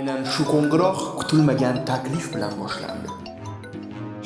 Aynan shu qo'ng'iroq kutilmagan taklif bilan boshlandi.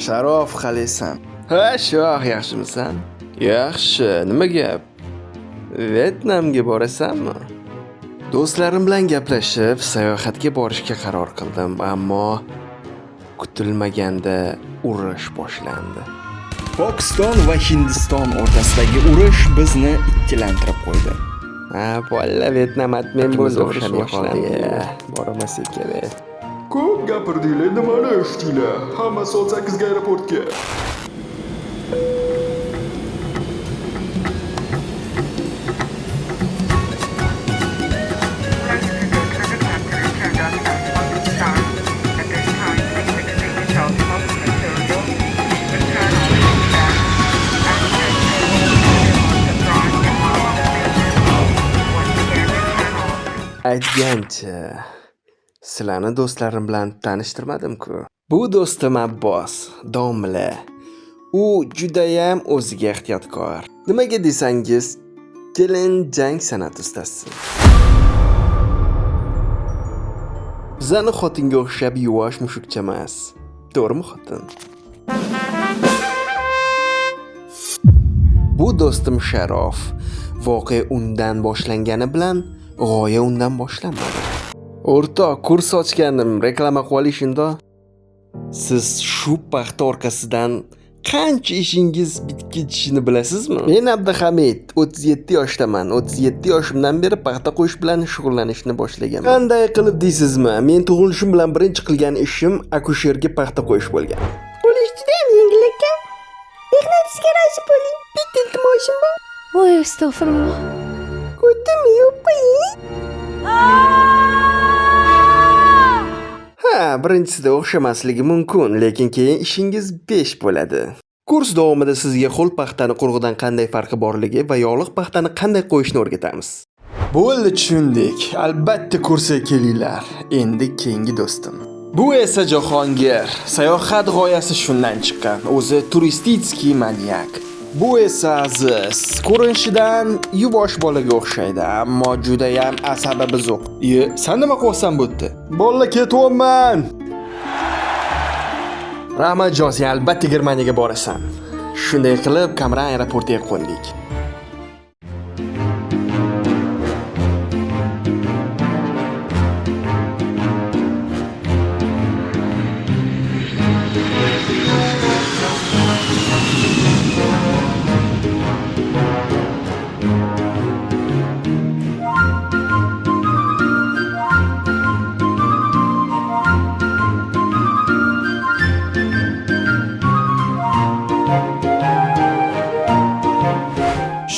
Sharof Xalisan. Ha, shoh, yaxshimisan? Yaxshi, nima gap? Vyetnamga borasanmi? Do'stlarim bilan gaplashib, sayohatga borishga qaror qildim, ammo kutilmaganda urush boshlandi. Pokiston va Hindiston o'rtasidagi urush bizni ikkilantirib qo'ydi. Ha, bolla Vyetnam atmen bo'ldi, urush boshlandi. Bormasak kerak. Ko'p gapirdinglar, nimani eshitdinglar? Hamma soat 8 ga aeroportga. Aytgancha, sizlarni do'stlarim bilan tanishtirmadim-ku. Bu do'stim Abbos, domla. U judayam o'ziga ehtiyotkor. Nimaga desangiz, kelin jang san'at ustasi. Bizani xotinga o'xshab yuvosh mushukcha emas. To'g'rimi xotin? Bu do'stim Sharof. Voqea undan boshlangani bilan g'oya undan boshlanmadi. O'rtoq, kurs ochgandim, reklama qilib olishingda. Siz shu paxta orqasidan qancha ishingiz bitib ketishini bilasizmi? Men Abduhamid, 37 yoshdaman. 37 yoshimdan beri paxta qo'yish bilan shug'ullanishni boshlaganman. Qanday qilib deysizmi? Men tug'ilishim bilan birinchi qilgan ishim akusherga paxta qo'yish bo'lgan. Bo'lish juda ham yengil ekan. Mehnatingizga rozi bo'ling. Bitta iltimosim bor. Voy, astag'firulloh. Ko'tim yo'q-ku. Ha, birinchisida o'xshamasligi mumkin, lekin keyin ishingiz 5 bo'ladi. Kurs davomida sizga ho'l paxtani qurg'idan qanday farqi borligi va yog'liq paxtani qanday qo'yishni o'rgatamiz. Bo'ldi, tushundik. Albatta kursga kelinglar. Endi keyingi do'stim. Bu esa Jahongir. Sayohat g'oyasi shundan chiqqan. O'zi turistический manyak. Bu esa Aziz. Ko'rinishidan yuvosh bolaga o'xshaydi, ammo juda ham asabi buzuq. Sen nima qilyapsan bu yerda? Bolla, ketyapman. Rahmatjon, sen albatta Germaniyaga borasan. Shunday qilib, Kamran aeroportiga qo'ndik.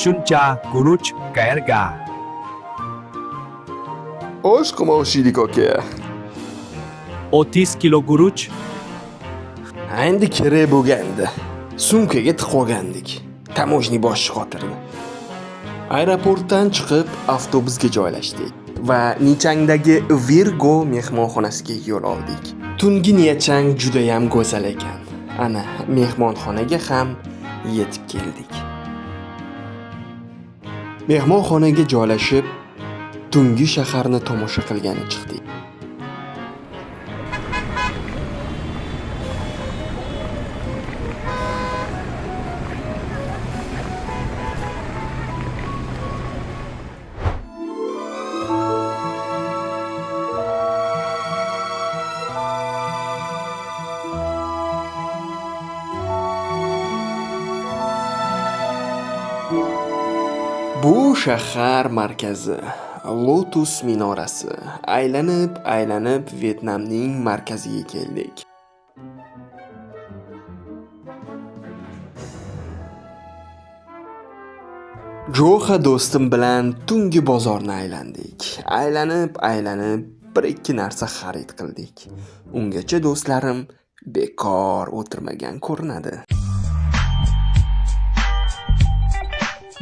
Shuncha guruch qayerga? Oshqim oshiydik aka. 30 kilo guruch. Endi kerak bo'lgandi. Sumkaga tiqib olgandik. Tamojniy boshchi xotirni. Aeroportdan chiqib avtobusga joylashdik va Nichangdagi Virgo mehmonxonasiga yo'l oldik. Tungi Nichang juda ham go'zal ekan. Ana, mehmonxonaga ham yetib keldik. Mehmonxonaga joylashib, tungi shaharni tomosha qilgani chiqdik. Bu shahar markazi, Lotus minorasi. Aylanib Vyetnamning markaziga keldik. Joha do'stim bilan tungi bozorni aylandik. Aylanib bir ikki narsa xarid qildik. Ungacha do'stlarim bekor o'tirmagan ko'rinadi.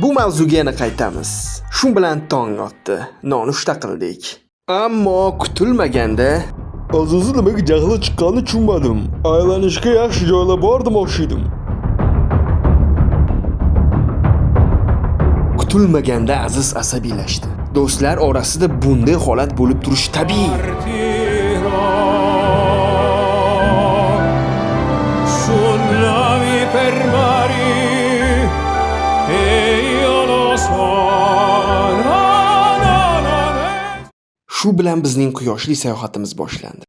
Bu mavzuga yana qaytamiz. Shu bilan tong otdi. Nonushta qildik. Ammo kutilmaganda Aziz nimaga jahli chiqqanini tushunmadim. Aylanishga yaxshi joylar bor demoqchidim. kutilmaganda Aziz asabiylashdi. Do'stlar orasida bunday holat bo'lib turishi tabiiy. Shu bilan bizning quyoshli sayohatimiz boshlandi.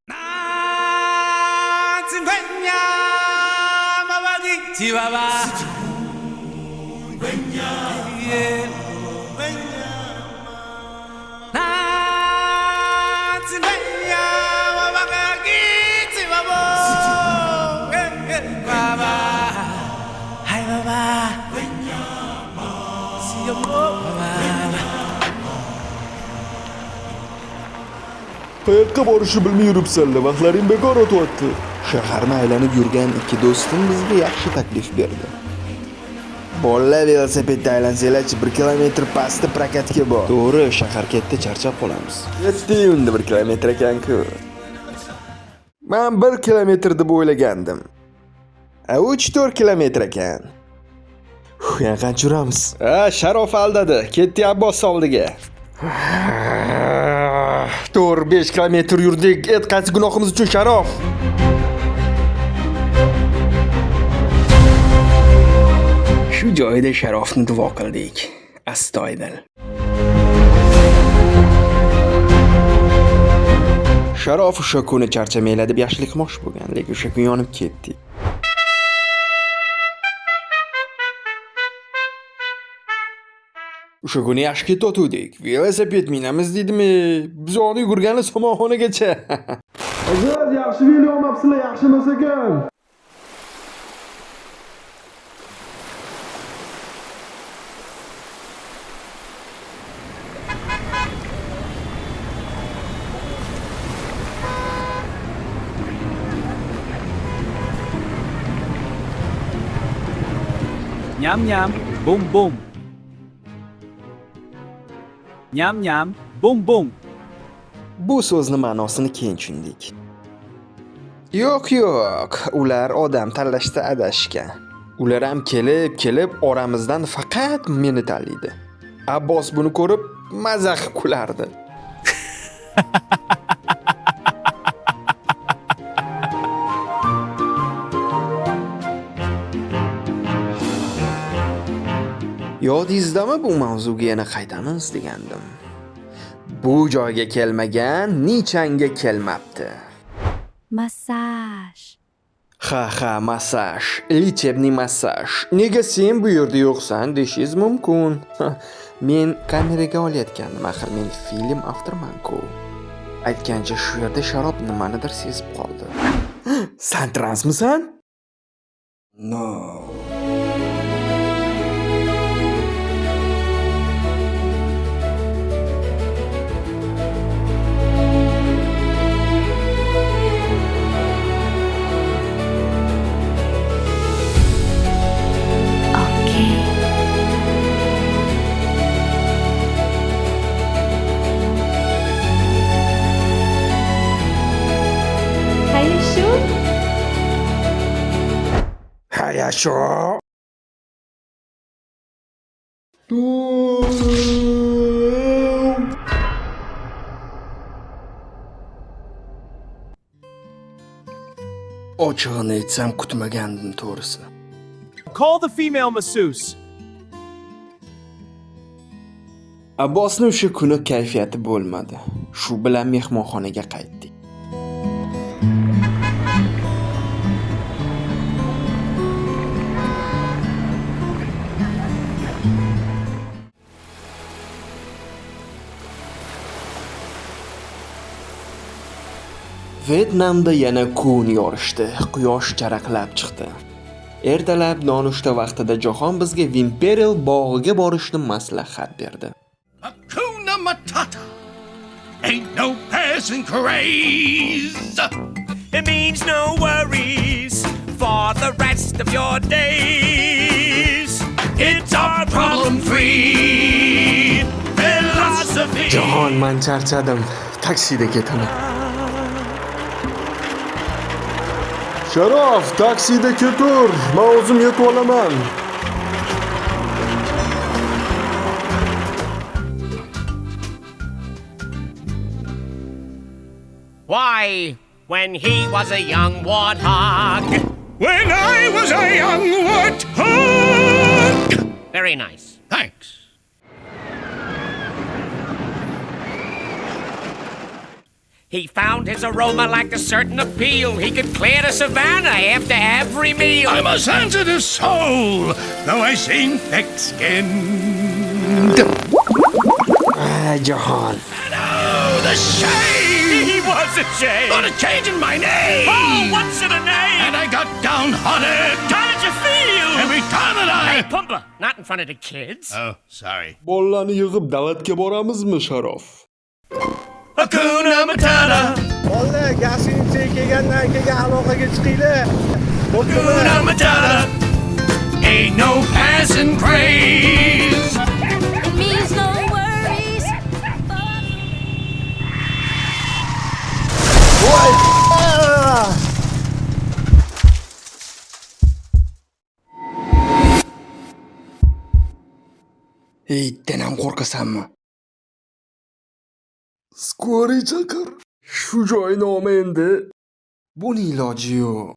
Qayoqqa borishni bilmay yuribsanlar, vaqtlaring bekor o'tyapti. Shaharni aylanib yurgan ikki do'stim bizga yaxshi taklif berdi. Bolalar velosipedda aylansanglar-chi 1 kilometr pastda prokatga bor. To'g'ri, shahar katta, charchab qolamiz. Yetti unda 1 kilometr ekan-ku. Men 1 kilometr deb o'ylagandim. 3-4 kilometr ekan. Yana qancha yuramiz? Sharof aldadi. Ketdi Abbos oldiga. 4-5 kilometr yurdik. Etqasi gunohimiz uchun Sharof. Shu joyda Sharofni duo qildik. Astoydil. Sharof o'sha kuni charchamaylar deb yaxshilik qilmoqchi bo'lgan, lekin o'sha kun yonib ketdik. O'sha kuni yaxshi ketayotgandik. Velosiped minamiz deydimi? Biz oni yugurganlar somonxonagacha. Aziz, yaxshi velo olmabsizlar, yaxshi emas ekan. Nham nham, boom boom. Nham nham, boom boom. Bu so'zni ma'nosini keyin tushundik. Yo'q, ular odam tanlashda adashgan. Ular ham kelib oramizdan faqat meni tanlaydi. Abbos buni ko'rib maza qilib kulardi. Yodingizdami bu mavzuga yana qaytamiz degandim. Bu joyga kelmagan Nichanga kelmabdi. Massaj. Ha, massaj. Lichebniy massaj. Nega sen bu yerda yo'qsan deshingiz mumkin. Men kameraga olayotgandim, axir men film avtorman-ku. Aytgancha shu yerda Sharob nimanidir sezib qoldi. Sen transmisan? No. Hayasho. Ochig'ini aytsam kutmagandim to'g'risi. Call the female masseuse. Abbosning o'sha kuni kayfiyati bo'lmadi. Shu bilan mehmonxonaga qaytdik. Vyetnamda yana kun yorishdi. Quyosh charaqlab chiqdi. Ertalab nonushta vaqtida Jahon bizga Imperial bog'iga borishni maslahat berdi. Hakuna Matata ain't no passing craze. It means no worries for the rest of your days. It's our problem-free philosophy. Jahon, men charchadim. Taksida ketaman. Sharof, taksida ketur. Men o'zim yetib olaman. Why, when he was a young warthog. When I was a young warthog. Very nice. Thanks. He found his aroma like a certain appeal. He could clear the savannah after every meal. I'm a sensitive soul, though I seem thick-skinned. Jahon. And oh, the shame! He was ashamed. Got a change in my name! Oh, what's in a name? And I got downhearted How did you feel? every time that Hey, I... Pumba, not in front of the kids. Oh, sorry. Bolalarni yig'ib dalatga boramizmi, Sharof? Hakuna Matata. Bolalar, gashingchi kelgandan keyin aloqaga chiqinglar. Hakuna Matata. Ain't no passing craze. It means no worries. Itdan ham qo'rqasanmi? Skori chaqir. Shu joy nomi endi. Buni iloji yo'q.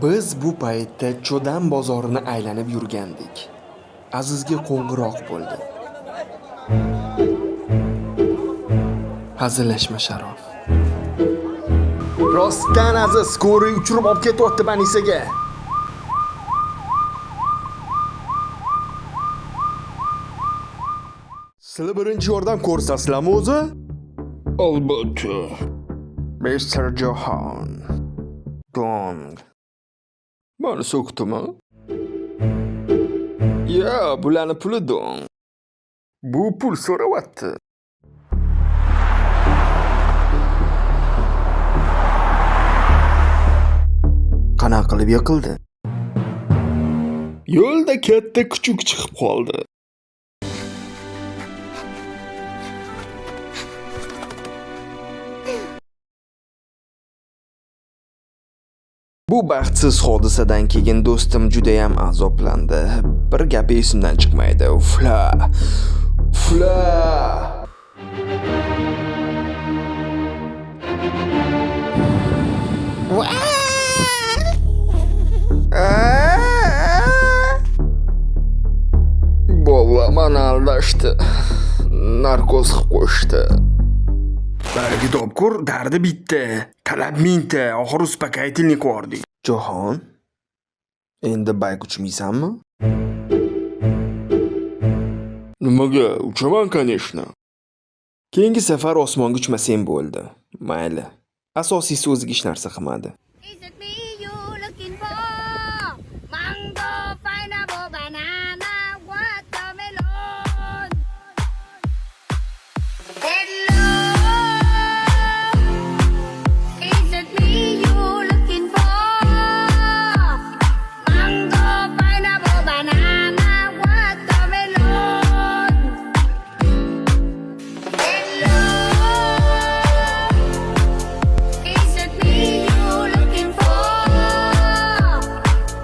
Biz bu paytda Cho'dan bozorini aylanib yurgandik. Azizga qo'ng'iroq bo'ldi. Hazillashma Sharof. Rostdan Aziz skori uchirib olib ketyapti Banisaga. Sizlar birinchi yordam ko'rsasizlarmi o'zi? Albatta. Mr. Johan. Dong. Mani so'kdimi? Ya, bularni puli dong. Bu pul so'rayapti. Qanaqa qilib yiqildi? Yo'lda katta kuchuk chiqib qoldi. Bu baxtsiz hodisadan keyin do'stim juda ham azoblandi. Bir gapi esimdan chiqmaydi. Ufla. Ufla. Bola mani aldashdi. Narkoz qilib qo'yishdi. Bargi topkur, dardi bitta, talab mingta, oxir uspokaytilnik bordik. Johan, endi bayk uchmaysanmi? Nimaga? Uchaman, конечно. Keyingi safar osmonga uchmasang bo'ldi. Mayli. Asosiysi o'ziga hech narsa qilmadi. Is it me you looking for? Mango, pineapple, banana, watermelon. Hello. Is it me you looking for? Mango, pineapple, banana, watermelon. Hello. Is it me you looking for?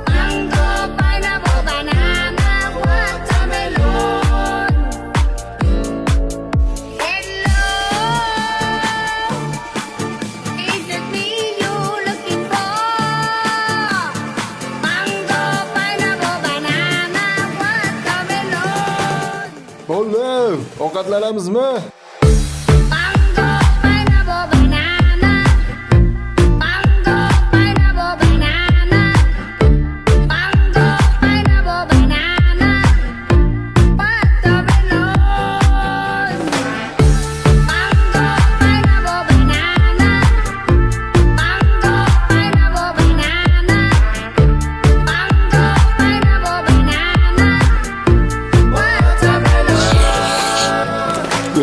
Mango, pineapple, banana, watermelon. Hello. Is it me you looking for? Mango, pineapple, banana, watermelon. Bolalar, ovqatlanamizmi? Mango, pineapple, banana. Mango, pineapple, banana. Mango, pineapple, banana. Watermelon. Mango, pineapple, banana. Mango, pineapple, banana. Mango, pineapple, banana. Watermelon.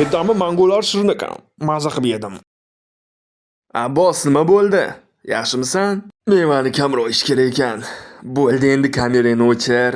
Ertami mangolar shirin ekan. Maza qilib yedim. Abbos, nima bo'ldi? Yaxshimisan? Mevani kamroq ish kerak ekan. Bo'ldi, endi kamerani o'chir.